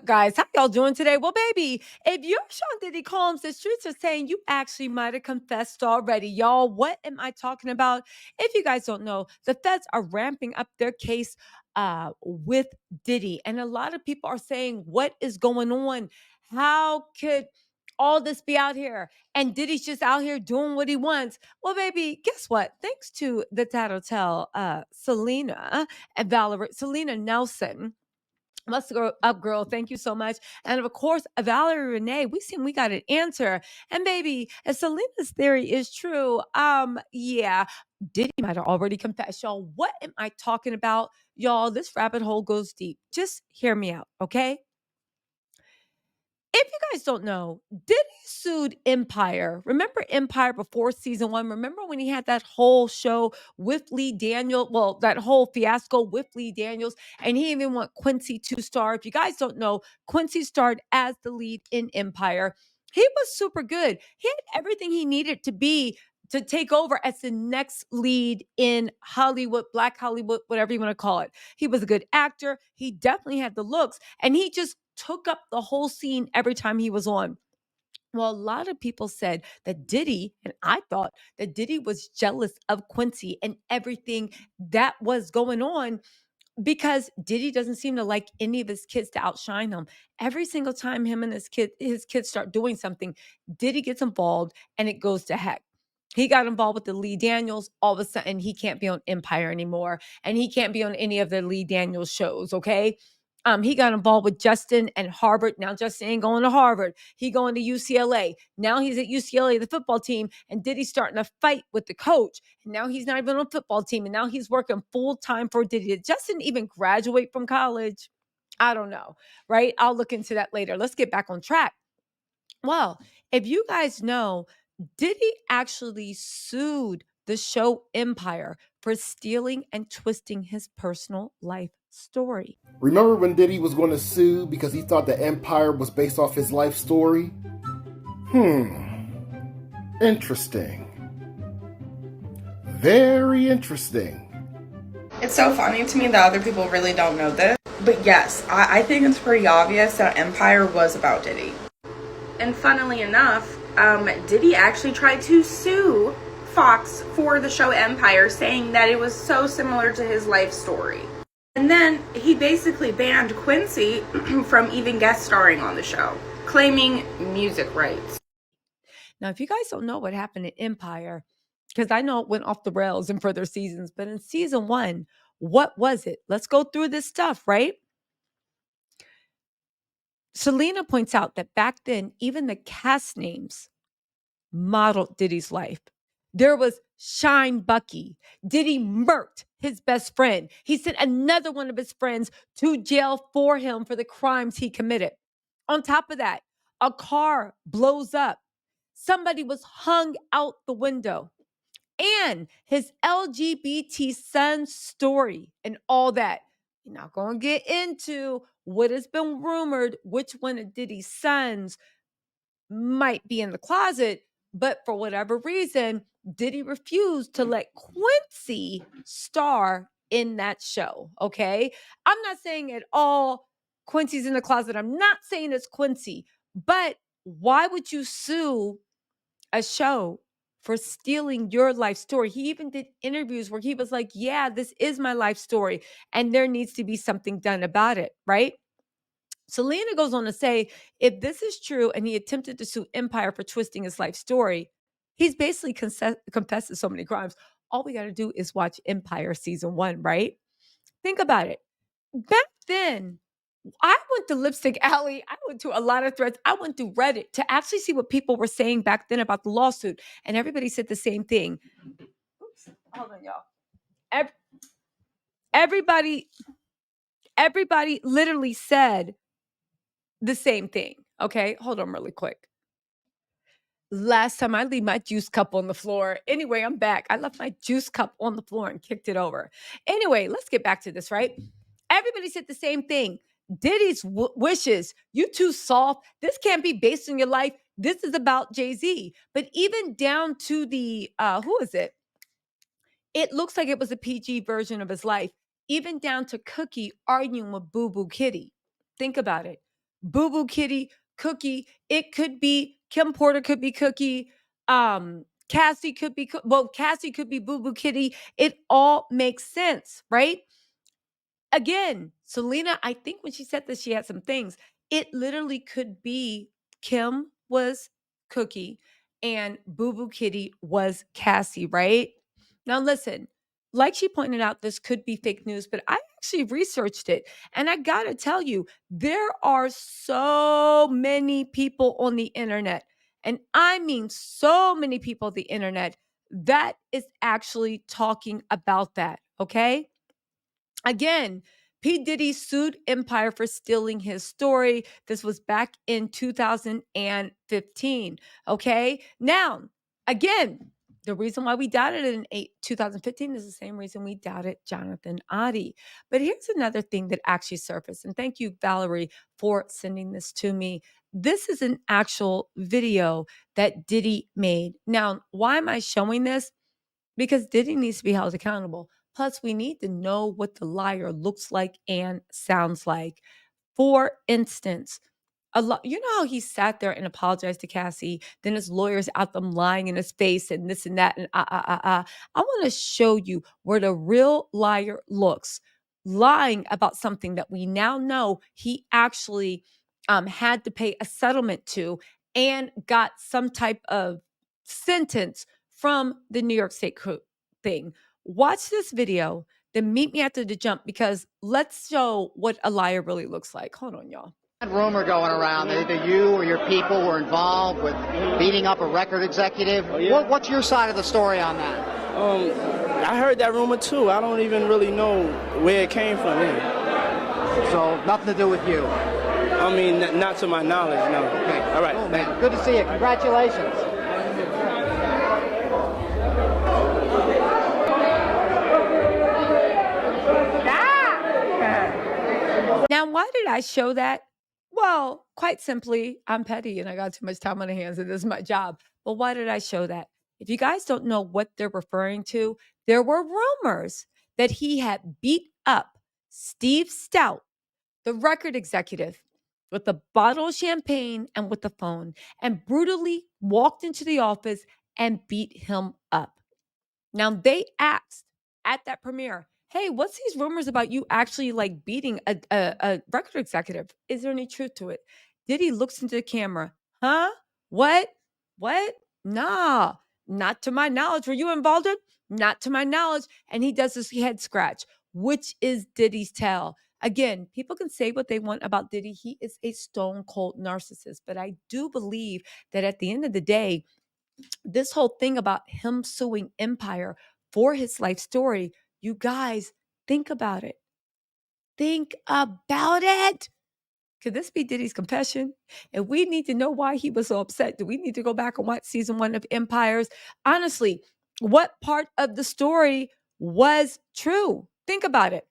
up, guys? How y'all doing today? Well, baby, if you're Sean Diddy Combs, the streets are saying you actually might have confessed already. Y'all, what am I talking about? If you guys don't know, the feds are ramping up their case with Diddy. And a lot of people are saying, what is going on? How could all this be out here? And Diddy's just out here doing what he wants. Well, baby, guess what? Thanks to the Tattletale, Selena and Valerie, Selena Nelson. Let's go up, girl. Thank you so much. And of course, Valerie Renee, we got an answer. And baby, if Selena's theory is true, yeah, Diddy might have already confessed. Y'all, what am I talking about? Y'all, this rabbit hole goes deep. Just hear me out, okay? If you guys don't know, Diddy sued Empire. Remember Empire before season one? Remember when he had that whole show with Lee Daniels? Well, that whole fiasco with Lee Daniels, and he even want Quincy to star. If you guys don't know, Quincy starred as the lead in Empire. He was super good. He had everything he needed to be to take over as the next lead in Hollywood, Black Hollywood, whatever you want to call it. He was a good actor. He definitely had the looks, and he just took up the whole scene every time he was on. Well, a lot of people said that Diddy, and I thought that Diddy was jealous of Quincy and everything that was going on because Diddy doesn't seem to like any of his kids to outshine him. Every single time him and his kids start doing something, Diddy gets involved and it goes to heck. He got involved with the Lee Daniels. All of a sudden, he can't be on Empire anymore, and he can't be on any of the Lee Daniels shows. Okay, he got involved with Justin and Harvard. Now Justin ain't going to Harvard. He going to UCLA. Now he's at UCLA, the football team, and Diddy's starting a fight with the coach. And now he's not even on the football team. And now he's working full time for Diddy. Did Justin even graduate from college? I don't know, right? I'll look into that later. Let's get back on track. Well, if you guys know, Diddy actually sued the show Empire for stealing and twisting his personal life story. Remember when Diddy was going to sue because he thought the Empire was based off his life story? Interesting. Very interesting. It's so funny to me that other people really don't know this. But yes, I think it's pretty obvious that Empire was about Diddy. And funnily enough, Diddy actually tried to sue Fox for the show Empire, saying that it was so similar to his life story. And then he basically banned Quincy from even guest starring on the show, claiming music rights. Now, if you guys don't know what happened in Empire, because I know it went off the rails in further seasons, but in season one, what was it? Let's go through this stuff, right? Selena points out that back then, even the cast names modeled Diddy's life. There was Shine Bucky. Diddy murked his best friend. He sent another one of his friends to jail for him for the crimes he committed. On top of that, a car blows up. Somebody was hung out the window. And his LGBT son story and all that. You're not going to get into what has been rumored, which one of Diddy's sons might be in the closet, but for whatever reason, Diddy refused to let Quincy star in that show. Okay. I'm not saying at all Quincy's in the closet. I'm not saying it's Quincy, but why would you sue a show for stealing your life story? He even did interviews where he was like, yeah, this is my life story, and there needs to be something done about it, right? Selena goes on to say, if this is true and he attempted to sue Empire for twisting his life story, he's basically confessed to so many crimes. All we got to do is watch Empire season one, right? Think about it. Back then, I went to Lipstick Alley. I went to a lot of threads. I went to Reddit to actually see what people were saying back then about the lawsuit. And everybody said the same thing. Oops, hold on, y'all. Everybody literally said the same thing. Okay, hold on really quick. Last time I leave my juice cup on the floor. Anyway, I'm back. I left my juice cup on the floor and kicked it over. Anyway, let's get back to this, right? Everybody said the same thing. Diddy's wishes, you too soft. This can't be based on your life. This is about Jay-Z. But even down to the, who is it? It looks like it was a PG version of his life. Even down to Cookie arguing with Boo Boo Kitty. Think about it. Boo Boo Kitty, Cookie. It could be Kim Porter, could be Cookie. Cassie could be, Cassie could be Boo Boo Kitty. It all makes sense, right? Again, Selena, I think when she said this, she had some things. It literally could be Kim was Cookie and Boo Boo Kitty was Cassie, right? Now, listen, like she pointed out, this could be fake news, but I actually researched it. And I got to tell you, there are so many people on the internet, and I mean so many people on the internet that is actually talking about that, okay? Again, P. Diddy sued Empire for stealing his story. This was back in 2015. Okay. Now, again, the reason why we doubted it in 2015 is the same reason we doubted Jonathan Oddie. But here's another thing that actually surfaced. And thank you, Valerie, for sending this to me. This is an actual video that Diddy made. Now, why am I showing this? Because Diddy needs to be held accountable. Plus, we need to know what the liar looks like and sounds like. For instance, you know how he sat there and apologized to Cassie, then his lawyers out them lying in his face and this and that and I want to show you where the real liar looks, lying about something that we now know he actually had to pay a settlement to and got some type of sentence from the New York State thing. Watch this video, then meet me after the jump because let's show what a liar really looks like. Hold on, y'all. Rumor going around that either you or your people were involved with beating up a record executive. What's your side of the story on that? I heard that rumor too. I don't even really know where it came from. So nothing to do with you? I mean, not to my knowledge, no. Okay. All right. Cool, man. Good to see you. Congratulations. Now, why did I show that? Well, quite simply, I'm petty and I got too much time on my hands and this is my job. But why did I show that? If you guys don't know what they're referring to, there were rumors that he had beat up Steve Stout, the record executive, with a bottle of champagne and with the phone, and brutally walked into the office and beat him up. Now, they asked at that premiere, hey, what's these rumors about you actually like beating a record executive? Is there any truth to it? Diddy looks into the camera. Huh? What? What? Nah, not to my knowledge. Were you involved in? Not to my knowledge. And he does this head scratch, which is Diddy's tell. Again, people can say what they want about Diddy. He is a stone cold narcissist. But I do believe that at the end of the day, this whole thing about him suing Empire for his life story, you guys think about it. Think about it. Could this be Diddy's confession? And we need to know why he was so upset. Do we need to go back and watch season 1 of Empires? Honestly, what part of the story was true? Think about it.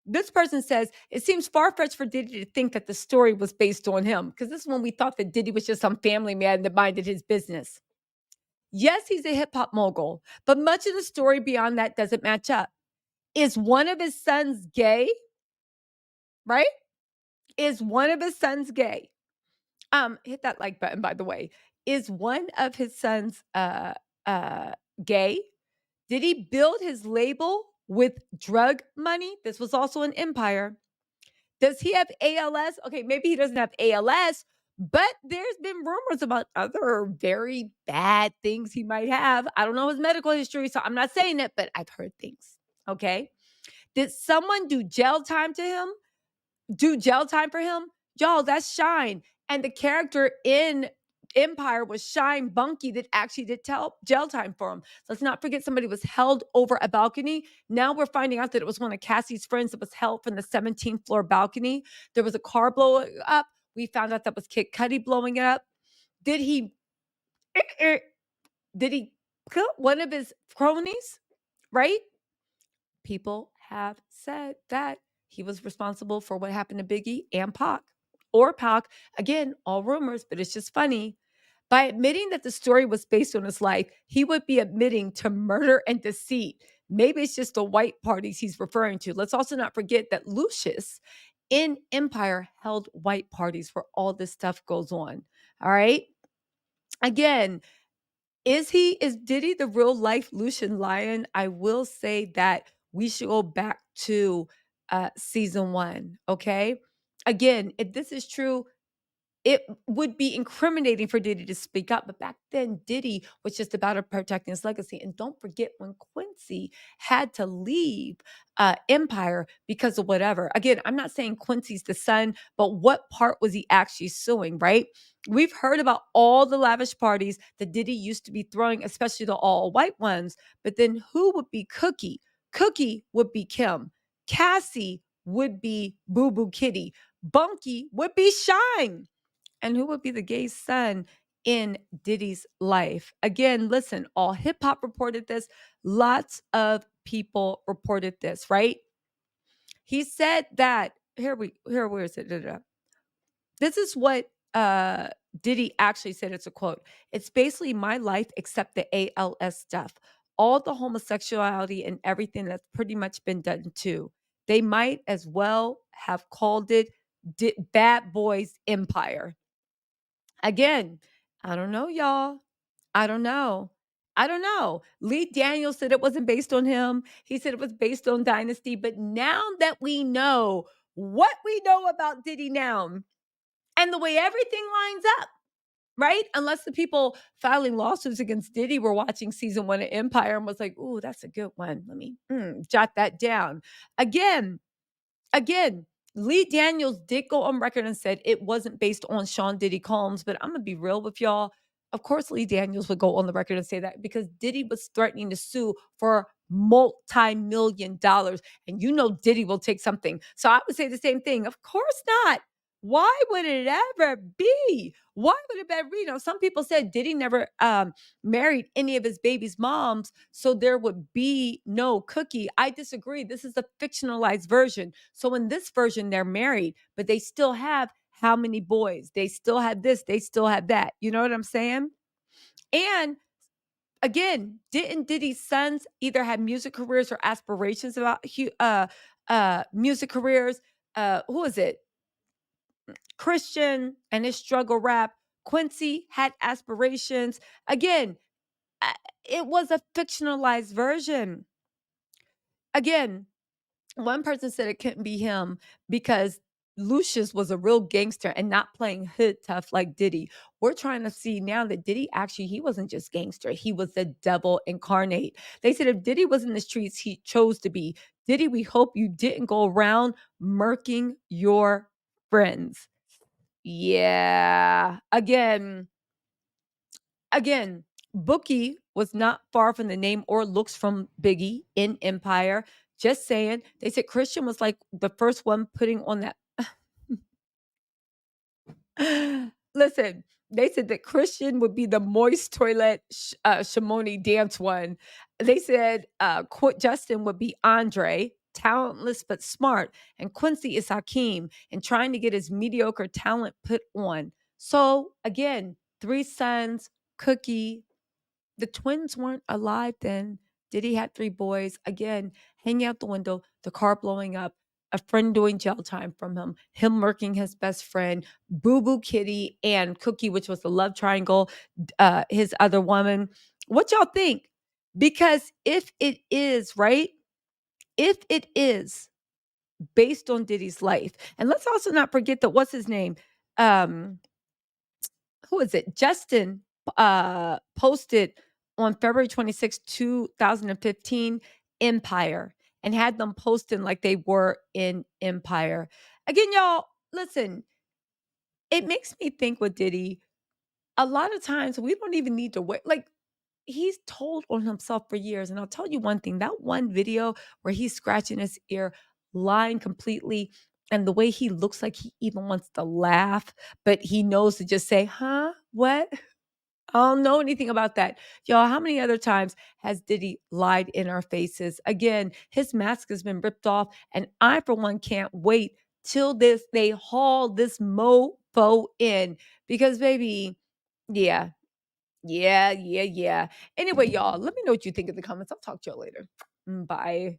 This person says, it seems far-fetched for Diddy to think that the story was based on him. Because this is when we thought that Diddy was just some family man that minded his business. Yes, he's a hip hop mogul, but much of the story beyond that doesn't match up. Is one of his sons gay? Right? Is one of his sons gay? Hit that like button, by the way. Is one of his sons gay? Did he build his label with drug money? This was also an Empire. Does he have ALS? Okay, maybe he doesn't have ALS, but there's been rumors about other very bad things he might have. I don't know his medical history, so I'm not saying it, but I've heard things. Okay. Did someone do jail time to him? Do jail time for him? Y'all, that's Shine. And the character in Empire was Shine Bunky that actually did jail time for him. Let's not forget somebody was held over a balcony. Now we're finding out that it was one of Cassie's friends that was held from the 17th floor balcony. There was a car blowing up. We found out that was Kid Cudi blowing it up. Did he kill one of his cronies? Right? People have said that he was responsible for what happened to Biggie and Pac. Or Pac, again, all rumors, but it's just funny. By admitting that the story was based on his life, he would be admitting to murder and deceit. Maybe it's just the white parties he's referring to. Let's also not forget that Lucius in Empire held white parties where all this stuff goes on. All right. Again, is Diddy the real life Lucian Lion? I will say that we should go back to season 1. Okay. Again, if this is true, it would be incriminating for Diddy to speak up. But back then, Diddy was just about protecting his legacy. And don't forget when Quincy had to leave Empire because of whatever. Again, I'm not saying Quincy's the son, but what part was he actually suing, right? We've heard about all the lavish parties that Diddy used to be throwing, especially the all white ones. But then who would be Cookie? Cookie would be Kim. Cassie would be Boo Boo Kitty. Bunky would be Shine. And who would be the gay son in Diddy's life? Again, listen, all hip hop reported this. Lots of people reported this, right? He said that where is it? This is what Diddy actually said. It's a quote. It's basically my life except the ALS stuff. All the homosexuality and everything that's pretty much been done too. They might as well have called it Bad Boys Empire. Again, I don't know, y'all. I don't know. I don't know. Lee Daniels said it wasn't based on him. He said it was based on Dynasty. But now that we know what we know about Diddy now and the way everything lines up, right? Unless the people filing lawsuits against Diddy were watching season 1 of Empire and was like, ooh, that's a good one. Let me jot that down. Again, Lee Daniels did go on record and said it wasn't based on Sean Diddy Combs, but I'm gonna be real with y'all. Of course, Lee Daniels would go on the record and say that because Diddy was threatening to sue for multi-million dollars. And you know Diddy will take something. So I would say the same thing. Of course not. Why would it ever be? Why would it ever be? You know, some people said Diddy never married any of his baby's moms, so there would be no Cookie. I disagree. This is a fictionalized version. So in this version, they're married, but they still have how many boys? They still have this, they still have that. You know what I'm saying? And again, didn't Diddy's sons either have music careers or aspirations about music careers? Who is it? Christian and his struggle rap. Quincy had aspirations. Again, it was a fictionalized version. Again, one person said it couldn't be him because Lucius was a real gangster and not playing hood tough like Diddy. We're trying to see now that Diddy actually, he wasn't just gangster. He was the devil incarnate. They said if Diddy was in the streets, he chose to be. Diddy, we hope you didn't go around murking your friends. Yeah. Again, Bookie was not far from the name or looks from Biggie in Empire. Just saying. They said Christian was like the first one putting on that. Listen, they said that Christian would be the moist toilet Shimoni dance one. They said Justin would be Andre, talentless but smart, and Quincy is Hakeem and trying to get his mediocre talent put on. So again, 3 sons, Cookie, the twins weren't alive then. Diddy had 3 boys. Again, hanging out the window, the car blowing up, a friend doing jail time from him murking his best friend, Boo Boo Kitty, and Cookie, which was the love triangle, his other woman. What y'all think? Because if it is, right? If it is based on Diddy's life, and let's also not forget that what's his name? Who is it? Justin posted on February 26, 2015, Empire, and had them posting like they were in Empire. Again, y'all, listen, it makes me think with Diddy, a lot of times we don't even need to wait. Like, he's told on himself for years. And I'll tell you one thing, that one video where he's scratching his ear, lying completely, and the way he looks like he even wants to laugh, but he knows to just say, huh? What? I don't know anything about that. Y'all, how many other times has Diddy lied in our faces? Again, his mask has been ripped off, and I, for one, can't wait till they haul this mofo in because, baby, yeah, yeah. Anyway, y'all, let me know what you think in the comments. I'll talk to y'all later. Bye.